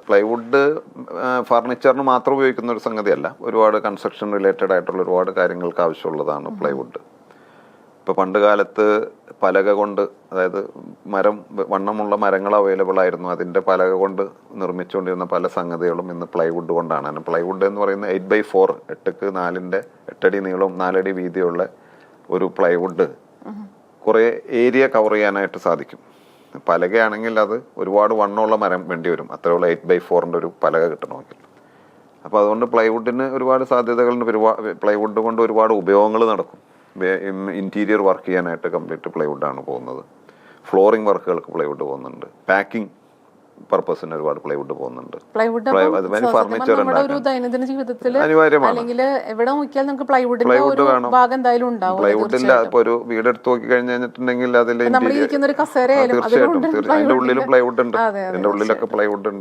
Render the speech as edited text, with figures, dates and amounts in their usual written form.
Plywood ഫർണിച്ചറിന് മാത്രം ഉപയോഗിക്കുന്ന ഒരു സംഗതിയല്ല. ഒരുപാട് കൺസ്ട്രക്ഷൻ റിലേറ്റഡ് ആയിട്ടുള്ള ഒരുപാട് കാര്യങ്ങൾക്ക് ആവശ്യമുള്ളതാണ് പ്ലൈവുഡ്. ഇപ്പോൾ പണ്ട് കാലത്ത് പലക കൊണ്ട്, അതായത് വണ്ണമുള്ള മരങ്ങൾ അവൈലബിൾ ആയിരുന്നു. അതിൻ്റെ പലക കൊണ്ട് നിർമ്മിച്ചുകൊണ്ടിരുന്ന പല സംഗതികളും ഇന്ന് പ്ലൈവുഡ് കൊണ്ടാണ്. പ്ലൈവുഡ് എന്ന് പറയുന്നത് 8x4, 8x4 8 നീളവും 4 വീതിയുള്ള ഒരു പ്ലൈവുഡ് കുറേ ഏരിയ കവർ ചെയ്യാനായിട്ട് സാധിക്കും. പലകയാണെങ്കിൽ അത് ഒരുപാട് വണ്ണമുള്ള മരം വേണ്ടി വരും, അത്രയുള്ള 8x4 ഒരു പലക കിട്ടണമെങ്കിൽ. അപ്പോൾ അതുകൊണ്ട് പ്ലൈവുഡിന് ഒരുപാട് സാധ്യതകളുണ്ട്. പ്ലൈവുഡ് കൊണ്ട് ഒരുപാട് ഉപയോഗങ്ങൾ നടക്കും. ഇന്റീരിയർ വർക്ക് ചെയ്യാനായിട്ട് കംപ്ലീറ്റ് പ്ലൈവുഡാണ് പോകുന്നത്. ഫ്ലോറിംഗ് വർക്കുകൾക്ക് പ്ലൈവുഡ് പോകുന്നുണ്ട്. പാക്കിംഗ് പർപ്പസിന് ഒരുപാട് പ്ലൈവുഡ് പോകുന്നുണ്ട്. ഫർണിച്ചർ ദൈനംദിന ജീവിതത്തിൽ പ്ലൈവുഡ് വേണം. പ്ലൈവുഡിന്റെ ഇപ്പൊ ഒരു വീടെടുത്ത് നോക്കി കഴിഞ്ഞിട്ടുണ്ടെങ്കിൽ അതിൽ തീർച്ചയായിട്ടും അതിന്റെ ഉള്ളിലും പ്ലൈവുഡ് ഉണ്ട്. അതിന്റെ ഉള്ളിലൊക്കെ പ്ലൈവുഡ് ഉണ്ട്.